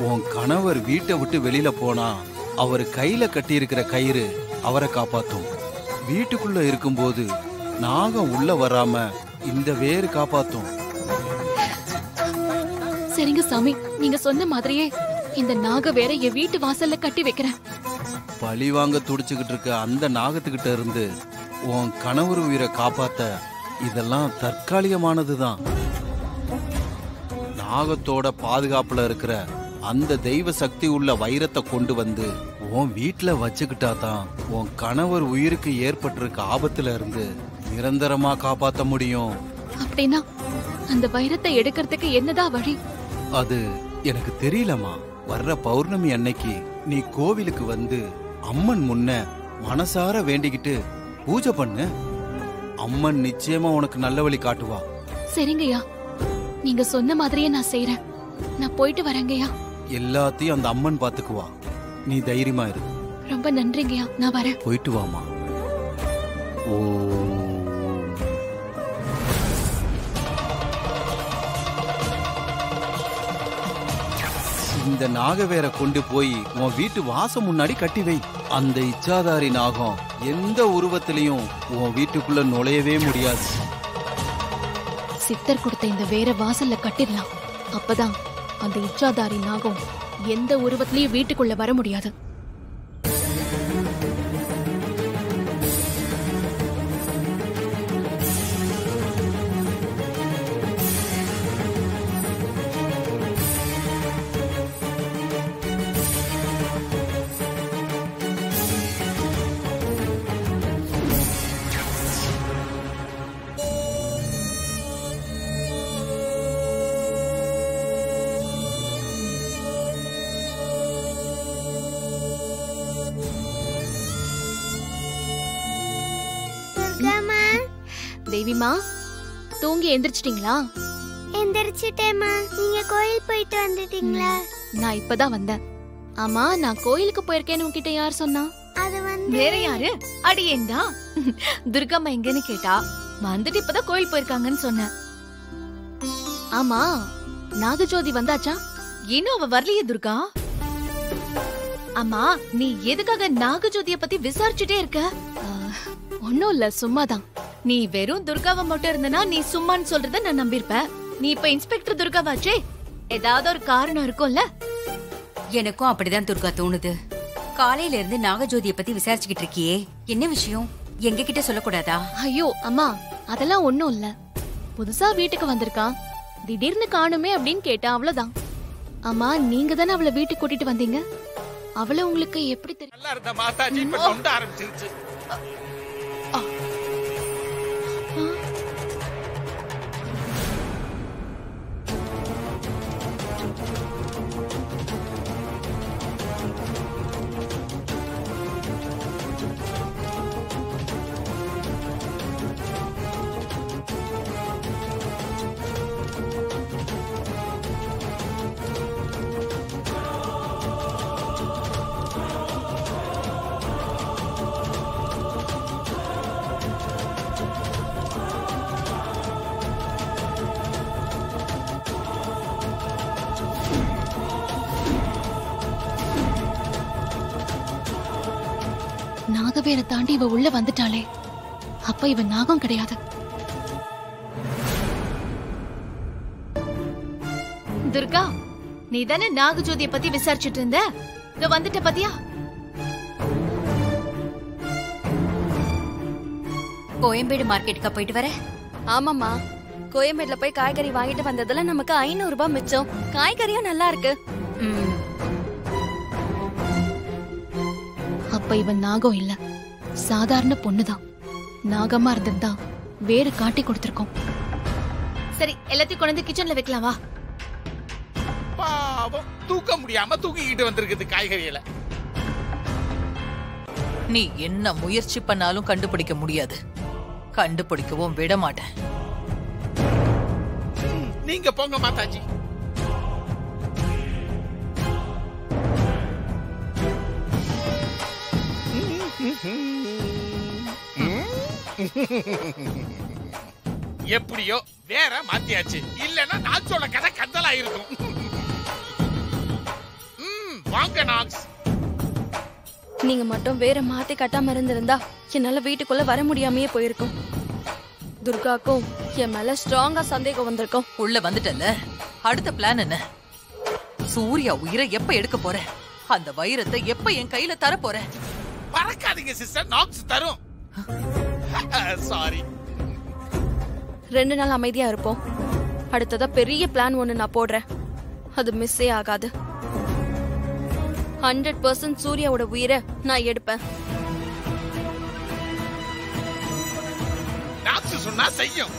உன் கணவர் வீட்டை விட்டு வெளியில போனா அவர் கையில கட்டி இருக்கிற கயிறு அவரை காப்பாத்தும். வீட்டுக்குள்ள இருக்கும்போது நாகம் உள்ள வராம இந்த வேறு காப்பாத்தும். சரிங்க சாமி, நீங்க சொன்ன மாதிரியே இந்த நாக வேற என் வீட்டு வாசல்ல கட்டி வைக்கிறேன். பழி வாங்க துடிச்சுக்கிட்டு இருக்க அந்த நாகத்துக்கிட்ட இருந்து உன் கணவர் உயிரை காப்பாத்த இதெல்லாம் தற்காலிகமானதுதான். நாகத்தோட பாதுகாப்புல இருக்கிற அந்த தெய்வ சக்தி உள்ள வைரத்தை கொண்டு வந்து உன் வீட்டுல வச்சுக்கிட்டா தான் உன் கணவர் உயிருக்கு ஏற்பட்டிருக்க ஆபத்துல இருந்து நிரந்தரமா காப்பாத்த முடியும். அப்படின்னா அந்த வைரத்தை எடுக்கிறதுக்கு என்னதான் வழி? அது எனக்கு தெரியலமா. வர்ற பௌர்ணமி அன்னைக்கு நீ கோவிலுக்கு வந்து அம்மன் முன்ன மனசார வேண்டிக்கிட்டு பூஜை பண்ணு. அம்மன் நிச்சயமா உனக்கு நல்ல வழி காட்டுவா. சரிங்கய்யா, நீங்க சொன்ன மாதிரியே நான் செய்யறேன். நான் போயிட்டு வரேங்கய்யா. எல்லாத்தையும் அந்த அம்மன் பாத்துக்குவா. நீ தைரியமா இரு. ரொம்ப நன்றிங்கய்யா, நான் வரேன். போயிட்டு வாமா. ஓ இந்த நாகவேர கொண்டு போய் உன் வீட்டு வாசம் முன்னாடி கட்டி வை. அந்த இச்சாதாரி நாகம் எந்த உருவத்திலையும் உன் வீட்டுக்குள்ள நுழையவே முடியாது. சித்தர் கொடுத்த இந்த வேற வாசல்ல கட்டிடலாம். அப்பதான் அந்த இச்சாதாரி நாகம் எந்த உருவத்திலயும் வீட்டுக்குள்ள வர முடியாது. தேவிமா, தூங்கி எந்திரிச்சிட்டீங்களா? எந்திரிச்சிட்டேம்மா. நீங்க கோயில் போயிட்டு வந்துட்டீங்களா? நான் இப்பதான் வந்தேன். ஆமா, நான் கோயிலுக்கு போயிருக்கேன்னு உன்கிட்ட யார் சொன்னா? அது வந்து வேற யாரு? அடியேண்டா. துர்கம்மா எங்கன்னு கேட்டா வந்துட்டு இப்பதான் கோயில் போயிருக்காங்கன்னு சொன்னேன். ஆமா, நாகஜோதி வந்தாச்சா? இன்னும் அவ வரலையே துர்கா. அம்மா, நீ எதுக்காக நாகஜோதிய பத்தி விசாரிச்சுட்டே இருக்க? ஒன்னும் இல்ல, சும்மாதான். நீ வெறும் துர்காவை மட்டும் இருந்தனா நீ சும்மான்னு சொல்றத நான் நம்பிருப்பேன். நீ இப்ப இன்ஸ்பெக்டர் துர்காவாச்சே, ஏதாவது ஒரு காரணம் இருக்கும்ல? எனக்கும் அப்படிதான் துர்கா தோணுது. காலையில இருந்து நாகஜோதிய பத்தி விசாரிச்சுக்கிட்டு இருக்கியே, என்ன விஷயம்? எங்க கிட்ட சொல்லக்கூடாதா? ஐயோ அம்மா, அதெல்லாம் ஒண்ணும் இல்ல. புதுசா வீட்டுக்கு வந்திருக்கான், திடீர்னு காணுமே அப்படின்னு கேட்டா, அவ்வளவுதான். அம்மா, நீங்க தானே அவளை வீட்டுக்கு கூட்டிட்டு வந்தீங்க. அவளை உங்களுக்கு எப்படி தெரியும்? நல்லா இருந்த மாதாஜி இப்ப தொண்ட ஆரம்பிச்சிருச்சு. நாகவேரை தாண்டி இவ உள்ள வந்துட்டாளே, அப்ப இவ நாகம் கிடையாது. துர்கா, நீ தானே நாகஜோதிய பத்தி விசாரிச்சுட்டு இருந்த? இத வந்துட்ட பாத்தியா? கோயம்பேடு மார்க்கெட்டுக்கு போயிட்டு வர? ஆமாமா, கோயம்பேடுல போய் காய்கறி வாங்கிட்டு வந்ததுல நமக்கு 500 ரூபாய் மிச்சம். காய்கறியும் நல்லா இருக்கு. அப்ப இவன் நாகம் இல்ல, சாதாரண பொண்ணுதான். நாகமா இருந்திருந்தா வேற காட்டி கொடுத்திருக்கோம். சரி, எல்லாத்தையும் கொண்டு கிச்சன்ல வைக்கலாம் வா. பாவம், தூக்க முடியாம தூக்கிக்கிட்டு வந்திருக்குது காய்கறியில. நீ என்ன முயற்சி பண்ணாலும் கண்டுபிடிக்க முடியாது. கண்டுபிடிக்கவும் விட மாட்டேன். நீங்க போங்க மாதாஜி. எப்படியோ வேற மாத்தியாச்சு. இல்லன்னா நான் சொல்ல கதை கந்தலா இருக்கும். வாங்க நாக்ஸ். நீங்க மட்டும் வேற மாத்தி கட்டாம இருந்திருந்தா என்னால வீட்டுக்குள்ள வர முடியாமயே போயிருக்கும். துர்காக்கும் என் மேல ஸ்ட்ராங்கா சந்தேகம் வந்திருக்கும். உள்ள வந்துட்டல, அடுத்த பிளான் என்ன? சூர்யா உயிரை எப்ப எடுக்க போற? அந்த வைரத்தை எப்ப என் கையில தர போற? பறக்காதீங்க சிஸ்டர், நாக்ஸ் தரும். சாரி. 2 நாள் அமைதியா இருப்போம். அடுத்ததா பெரிய பிளான் ஒண்ணு நான் போடுறேன். அது மிஸ்ஸே ஆகாது. 100% சூர்யாவோட உயிரை நான் எடுப்பேன். நாக்ஸ் சொன்னா செய்யும்.